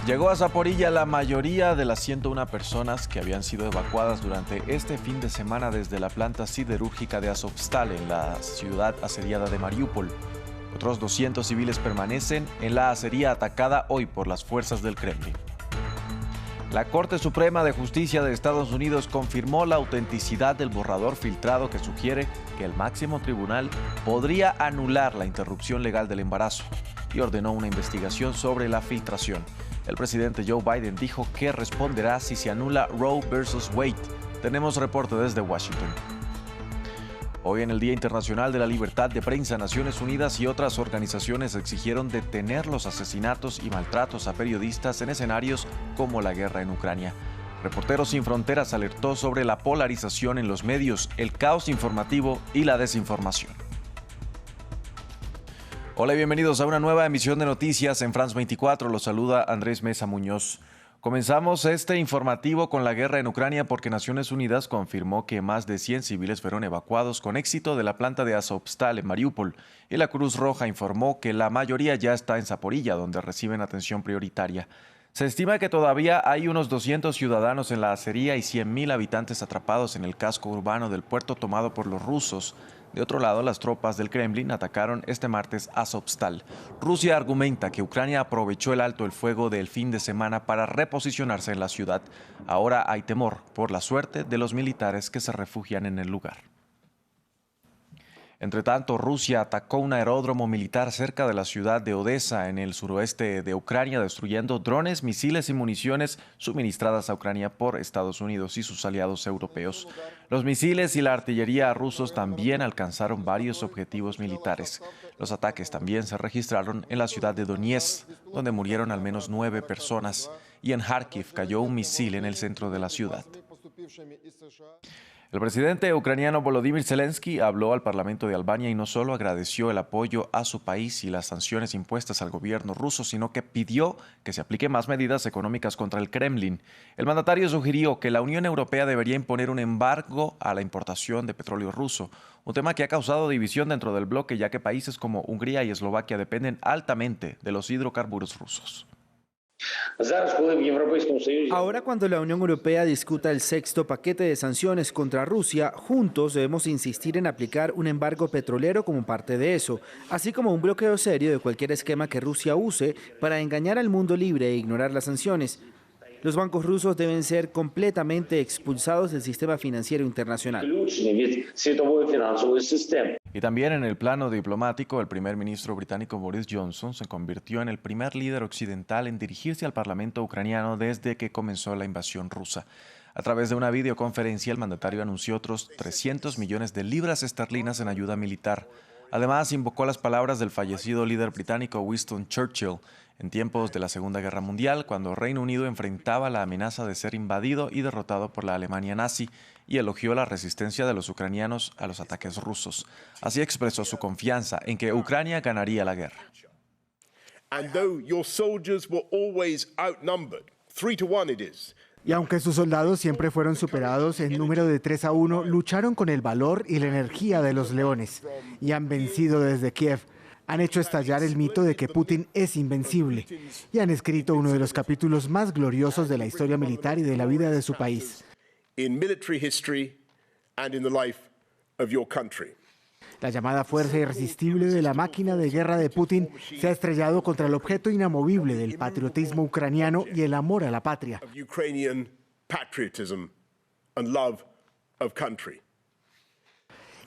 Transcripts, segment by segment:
Llegó a Zaporilla la mayoría de las 101 personas que habían sido evacuadas durante este fin de semana desde la planta siderúrgica de Azovstal en la ciudad asediada de Mariupol. Otros 200 civiles permanecen en la acería atacada hoy por las fuerzas del Kremlin. La Corte Suprema de Justicia de Estados Unidos confirmó la autenticidad del borrador filtrado que sugiere que el máximo tribunal podría anular la interrupción legal del embarazo y ordenó una investigación sobre la filtración. El presidente Joe Biden dijo que responderá si se anula Roe versus Wade. Tenemos reporte desde Washington. Hoy, en el Día Internacional de la Libertad de Prensa, Naciones Unidas y otras organizaciones exigieron detener los asesinatos y maltratos a periodistas en escenarios como la guerra en Ucrania. Reporteros Sin Fronteras alertó sobre la polarización en los medios, el caos informativo y la desinformación. Hola y bienvenidos a una nueva emisión de noticias en France 24. Los saluda Andrés Mesa Muñoz. Comenzamos este informativo con la guerra en Ucrania porque Naciones Unidas confirmó que más de 100 civiles fueron evacuados con éxito de la planta de Azovstal en Mariupol y la Cruz Roja informó que la mayoría ya está en Zaporilla, donde reciben atención prioritaria. Se estima que todavía hay unos 200 ciudadanos en la acería y 100.000 habitantes atrapados en el casco urbano del puerto tomado por los rusos. De otro lado, las tropas del Kremlin atacaron este martes Azovstal. Rusia argumenta que Ucrania aprovechó el alto el fuego del fin de semana para reposicionarse en la ciudad. Ahora hay temor por la suerte de los militares que se refugian en el lugar. Entre tanto, Rusia atacó un aeródromo militar cerca de la ciudad de Odessa, en el suroeste de Ucrania, destruyendo drones, misiles y municiones suministradas a Ucrania por Estados Unidos y sus aliados europeos. Los misiles y la artillería rusos también alcanzaron varios objetivos militares. Los ataques también se registraron en la ciudad de Donetsk, donde murieron al menos 9 personas, y en Kharkiv cayó un misil en el centro de la ciudad. El presidente ucraniano Volodymyr Zelensky habló al Parlamento de Albania y no solo agradeció el apoyo a su país y las sanciones impuestas al gobierno ruso, sino que pidió que se apliquen más medidas económicas contra el Kremlin. El mandatario sugirió que la Unión Europea debería imponer un embargo a la importación de petróleo ruso, un tema que ha causado división dentro del bloque, ya que países como Hungría y Eslovaquia dependen altamente de los hidrocarburos rusos. Ahora, cuando la Unión Europea discuta el sexto paquete de sanciones contra Rusia, juntos debemos insistir en aplicar un embargo petrolero como parte de eso, así como un bloqueo serio de cualquier esquema que Rusia use para engañar al mundo libre e ignorar las sanciones. Los bancos rusos deben ser completamente expulsados del sistema financiero internacional. Y también en el plano diplomático, el primer ministro británico Boris Johnson se convirtió en el primer líder occidental en dirigirse al Parlamento ucraniano desde que comenzó la invasión rusa. A través de una videoconferencia, el mandatario anunció otros 300 millones de libras esterlinas en ayuda militar. Además, invocó las palabras del fallecido líder británico Winston Churchill en tiempos de la Segunda Guerra Mundial, cuando Reino Unido enfrentaba la amenaza de ser invadido y derrotado por la Alemania nazi, y elogió la resistencia de los ucranianos a los ataques rusos. Así expresó su confianza en que Ucrania ganaría la guerra. And though your soldiers were always outnumbered, 3-1 it is. Y aunque sus soldados siempre fueron superados en número de 3-1, lucharon con el valor y la energía de los leones y han vencido desde Kiev. Han hecho estallar el mito de que Putin es invencible y han escrito uno de los capítulos más gloriosos de la historia militar y de la vida de su país. In military history and in the life of your country. La llamada fuerza irresistible de la máquina de guerra de Putin se ha estrellado contra el objeto inamovible del patriotismo ucraniano y el amor a la patria. Ukrainian patriotism and love of country.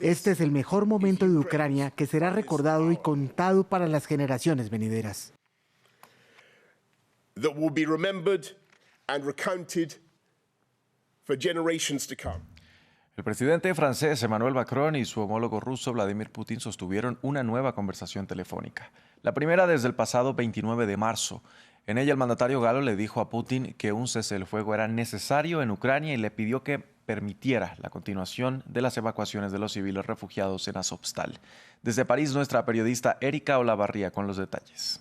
Este es el mejor momento de Ucrania que será recordado y contado para las generaciones venideras. That will be remembered and recounted for generations to come. El presidente francés Emmanuel Macron y su homólogo ruso Vladimir Putin sostuvieron una nueva conversación telefónica, la primera desde el pasado 29 de marzo. En ella, el mandatario galo le dijo a Putin que un cese del fuego era necesario en Ucrania y le pidió que permitiera la continuación de las evacuaciones de los civiles refugiados en Azovstal. Desde París, nuestra periodista Erika Olavarría con los detalles.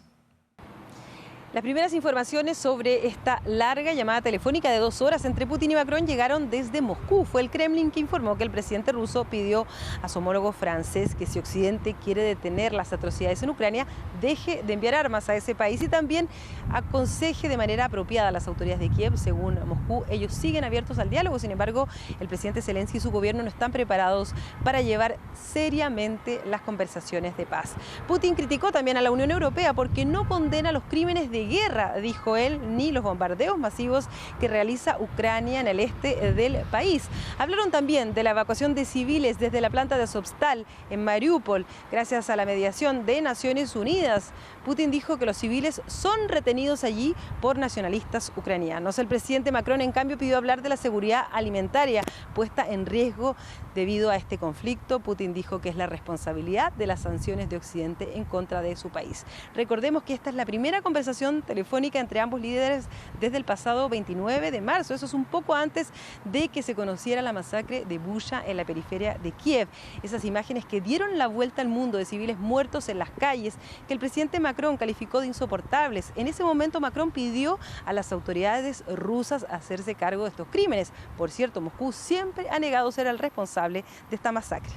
Las primeras informaciones sobre esta larga llamada telefónica de 2 horas entre Putin y Macron llegaron desde Moscú. Fue el Kremlin que informó que el presidente ruso pidió a su homólogo francés que si Occidente quiere detener las atrocidades en Ucrania, deje de enviar armas a ese país y también aconseje de manera apropiada a las autoridades de Kiev. Según Moscú, ellos siguen abiertos al diálogo. Sin embargo, el presidente Zelensky y su gobierno no están preparados para llevar seriamente las conversaciones de paz. Putin criticó también a la Unión Europea porque no condena los crímenes de guerra, dijo él, ni los bombardeos masivos que realiza Ucrania en el este del país. Hablaron también de la evacuación de civiles desde la planta de Azovstal en Mariupol, gracias a la mediación de Naciones Unidas. Putin dijo que los civiles son retenidos allí por nacionalistas ucranianos. El presidente Macron, en cambio, pidió hablar de la seguridad alimentaria puesta en riesgo debido a este conflicto. Putin dijo que es la responsabilidad de las sanciones de Occidente en contra de su país. Recordemos que esta es la primera conversación telefónica entre ambos líderes desde el pasado 29 de marzo. Eso es un poco antes de que se conociera la masacre de Bucha en la periferia de Kiev. Esas imágenes que dieron la vuelta al mundo de civiles muertos en las calles, que el presidente Macron calificó de insoportables. En ese momento Macron pidió a las autoridades rusas hacerse cargo de estos crímenes. Por cierto, Moscú siempre ha negado ser el responsable de esta masacre.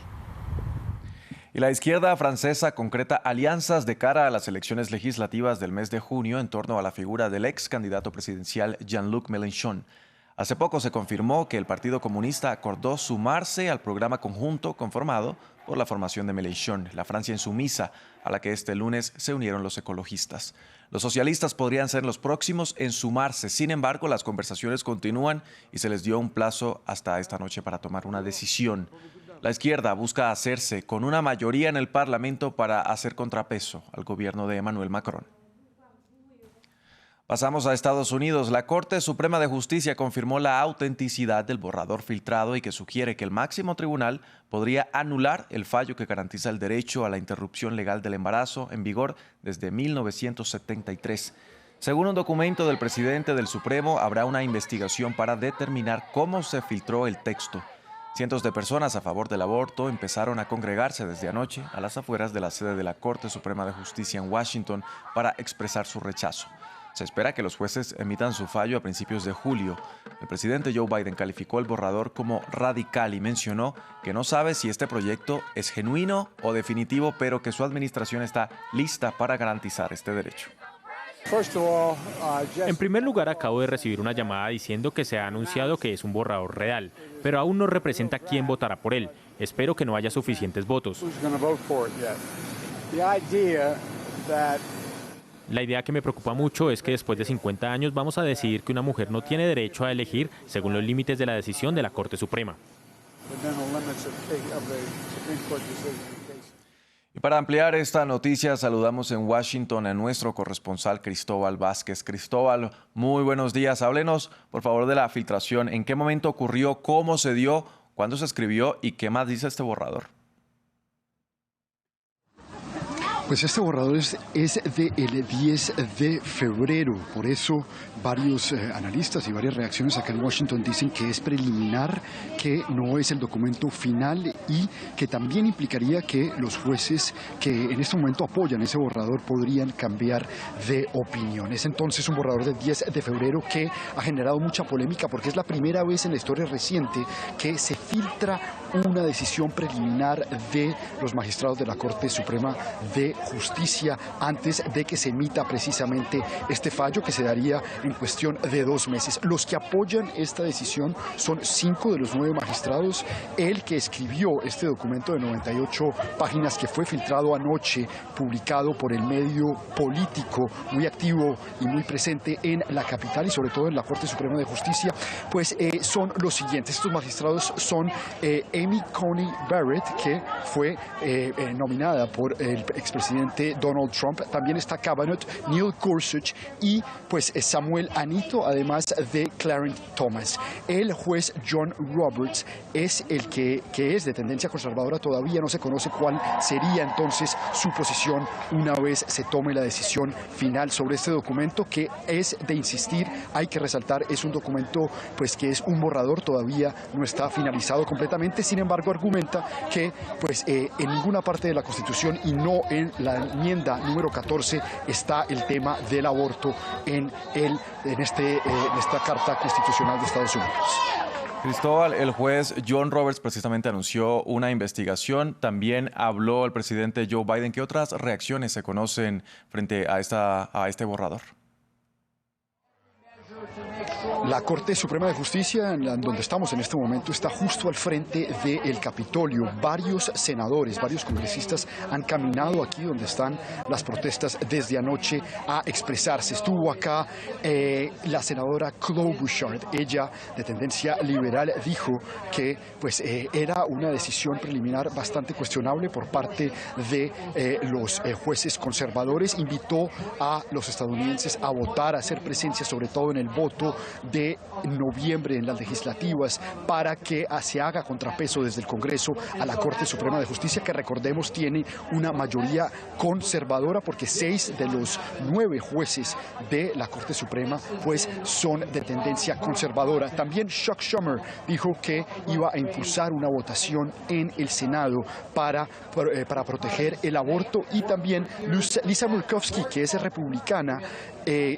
Y la izquierda francesa concreta alianzas de cara a las elecciones legislativas del mes de junio en torno a la figura del ex candidato presidencial Jean-Luc Mélenchon. Hace poco se confirmó que el Partido Comunista acordó sumarse al programa conjunto conformado por la formación de Mélenchon, la Francia insumisa, a la que este lunes se unieron los ecologistas. Los socialistas podrían ser los próximos en sumarse. Sin embargo, las conversaciones continúan y se les dio un plazo hasta esta noche para tomar una decisión. La izquierda busca hacerse con una mayoría en el Parlamento para hacer contrapeso al gobierno de Emmanuel Macron. Pasamos a Estados Unidos. La Corte Suprema de Justicia confirmó la autenticidad del borrador filtrado y que sugiere que el máximo tribunal podría anular el fallo que garantiza el derecho a la interrupción legal del embarazo en vigor desde 1973. Según un documento del presidente del Supremo, habrá una investigación para determinar cómo se filtró el texto. Cientos de personas a favor del aborto empezaron a congregarse desde anoche a las afueras de la sede de la Corte Suprema de Justicia en Washington para expresar su rechazo. Se espera que los jueces emitan su fallo a principios de julio. El presidente Joe Biden calificó el borrador como radical y mencionó que no sabe si este proyecto es genuino o definitivo, pero que su administración está lista para garantizar este derecho. En primer lugar, acabo de recibir una llamada diciendo que se ha anunciado que es un borrador real, pero aún no representa quién votará por él. Espero que no haya suficientes votos. La idea que me preocupa mucho es que después de 50 años vamos a decidir que una mujer no tiene derecho a elegir según los límites de la decisión de la Corte Suprema. Y para ampliar esta noticia, saludamos en Washington a nuestro corresponsal Cristóbal Vázquez. Cristóbal, muy buenos días. Háblenos, por favor, de la filtración. ¿En qué momento ocurrió? ¿Cómo se dio? ¿Cuándo se escribió? ¿Y qué más dice este borrador? Pues este borrador es del 10 de febrero, por eso varios analistas y varias reacciones acá en Washington dicen que es preliminar, que no es el documento final y que también implicaría que los jueces que en este momento apoyan ese borrador podrían cambiar de opinión. Es entonces un borrador del 10 de febrero que ha generado mucha polémica porque es la primera vez en la historia reciente que se filtra una decisión preliminar de los magistrados de la Corte Suprema de Justicia antes de que se emita precisamente este fallo que se daría en cuestión de 2 meses. Los que apoyan esta decisión son 5 de los 9 magistrados. El que escribió este documento de 98 páginas que fue filtrado anoche, publicado por el medio político muy activo y muy presente en la capital y sobre todo en la Corte Suprema de Justicia, pues son los siguientes. Estos magistrados son Amy Coney Barrett, que fue nominada por el expresidente Donald Trump. También está Kavanaugh, Neil Gorsuch y pues Samuel Alito, además de Clarence Thomas. El juez John Roberts es el que es de tendencia conservadora. Todavía no se conoce cuál sería entonces su posición una vez se tome la decisión final sobre este documento, que es de insistir, hay que resaltar, es un documento pues que es un borrador, todavía no está finalizado completamente. Sin embargo, argumenta que pues en ninguna parte de la Constitución y no en la enmienda número 14 está el tema del aborto en esta Carta Constitucional de Estados Unidos. Cristóbal, el juez John Roberts precisamente anunció una investigación. También habló el presidente Joe Biden. ¿Qué otras reacciones se conocen frente a este borrador? La Corte Suprema de Justicia, en donde estamos en este momento, está justo al frente del Capitolio. Varios senadores, varios congresistas han caminado aquí donde están las protestas desde anoche a expresarse. Estuvo acá la senadora Chloe Bouchard. Ella, de tendencia liberal, dijo que era una decisión preliminar bastante cuestionable por parte de los jueces conservadores. Invitó a los estadounidenses a votar, a hacer presencia, sobre todo en el voto de noviembre en las legislativas, para que se haga contrapeso desde el Congreso a la Corte Suprema de Justicia, que recordemos tiene una mayoría conservadora, porque 6 de los 9 jueces de la Corte Suprema pues son de tendencia conservadora. También Chuck Schumer dijo que iba a impulsar una votación en el Senado para proteger el aborto, y también Lisa Murkowski, que es republicana,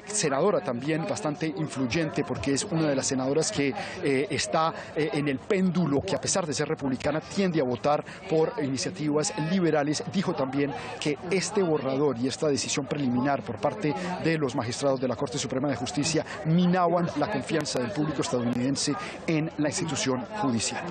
senadora también bastante influyente, porque es una de las senadoras que está en el péndulo, que a pesar de ser republicana tiende a votar por iniciativas liberales. Dijo también que este borrador y esta decisión preliminar por parte de los magistrados de la Corte Suprema de Justicia minaban la confianza del público estadounidense en la institución judicial.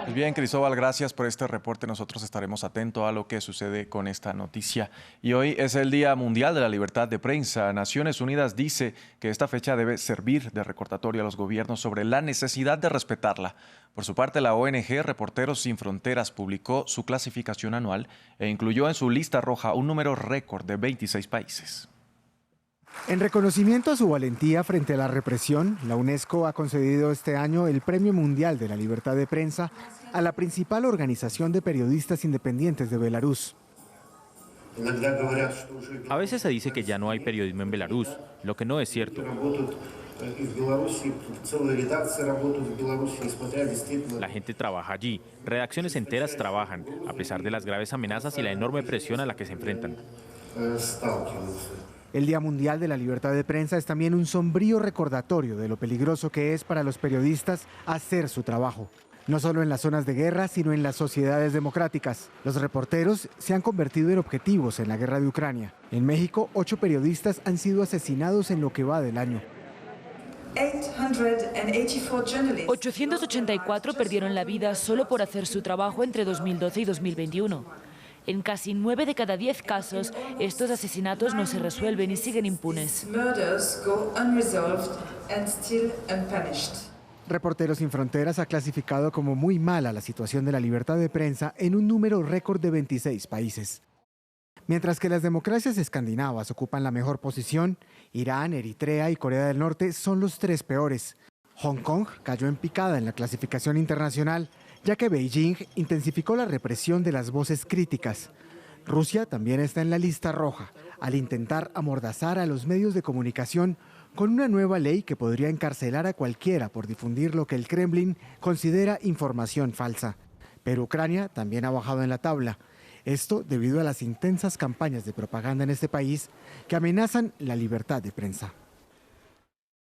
Pues bien, Cristóbal, gracias por este reporte. Nosotros estaremos atentos a lo que sucede con esta noticia. Y hoy es el Día Mundial de la Libertad de Prensa. Naciones Unidas dice que esta fecha debe servir de recordatorio a los gobiernos sobre la necesidad de respetarla. Por su parte, la ONG Reporteros Sin Fronteras publicó su clasificación anual e incluyó en su lista roja un número récord de 26 países. En reconocimiento a su valentía frente a la represión, la UNESCO ha concedido este año el Premio Mundial de la Libertad de Prensa a la principal organización de periodistas independientes de Belarus. A veces se dice que ya no hay periodismo en Belarus, lo que no es cierto. La gente trabaja allí, redacciones enteras trabajan, a pesar de las graves amenazas y la enorme presión a la que se enfrentan. El Día Mundial de la Libertad de Prensa es también un sombrío recordatorio de lo peligroso que es para los periodistas hacer su trabajo. No solo en las zonas de guerra, sino en las sociedades democráticas. Los reporteros se han convertido en objetivos en la guerra de Ucrania. En México, 8 periodistas han sido asesinados en lo que va del año. 884 perdieron la vida solo por hacer su trabajo entre 2012 y 2021. En casi 9 de cada 10 casos, estos asesinatos no se resuelven y siguen impunes. Reporteros Sin Fronteras ha clasificado como muy mala la situación de la libertad de prensa en un número récord de 26 países. Mientras que las democracias escandinavas ocupan la mejor posición, Irán, Eritrea y Corea del Norte son los 3 peores. Hong Kong cayó en picada en la clasificación internacional, ya que Beijing intensificó la represión de las voces críticas. Rusia también está en la lista roja, al intentar amordazar a los medios de comunicación con una nueva ley que podría encarcelar a cualquiera por difundir lo que el Kremlin considera información falsa. Pero Ucrania también ha bajado en la tabla. Esto debido a las intensas campañas de propaganda en este país que amenazan la libertad de prensa.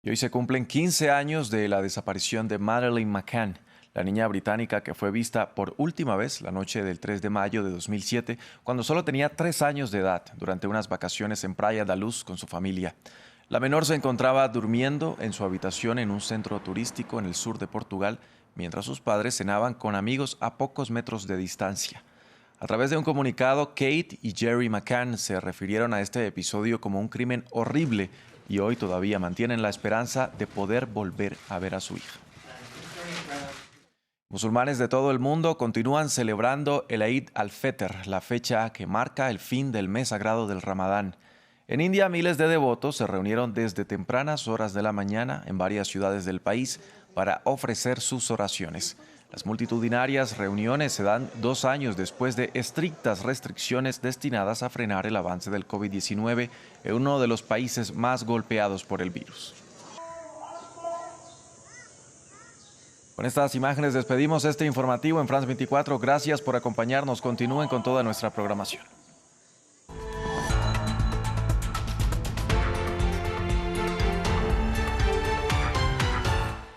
Y hoy se cumplen 15 años de la desaparición de Madeleine McCann, la niña británica que fue vista por última vez la noche del 3 de mayo de 2007, cuando solo tenía 3 años de edad, durante unas vacaciones en Praia da Luz con su familia. La menor se encontraba durmiendo en su habitación en un centro turístico en el sur de Portugal, mientras sus padres cenaban con amigos a pocos metros de distancia. A través de un comunicado, Kate y Jerry McCann se refirieron a este episodio como un crimen horrible y hoy todavía mantienen la esperanza de poder volver a ver a su hija. Musulmanes de todo el mundo continúan celebrando el Eid al-Fitr, la fecha que marca el fin del mes sagrado del Ramadán. En India, miles de devotos se reunieron desde tempranas horas de la mañana en varias ciudades del país para ofrecer sus oraciones. Las multitudinarias reuniones se dan 2 años después de estrictas restricciones destinadas a frenar el avance del COVID-19 en uno de los países más golpeados por el virus. Con estas imágenes despedimos este informativo en France 24. Gracias por acompañarnos. Continúen con toda nuestra programación.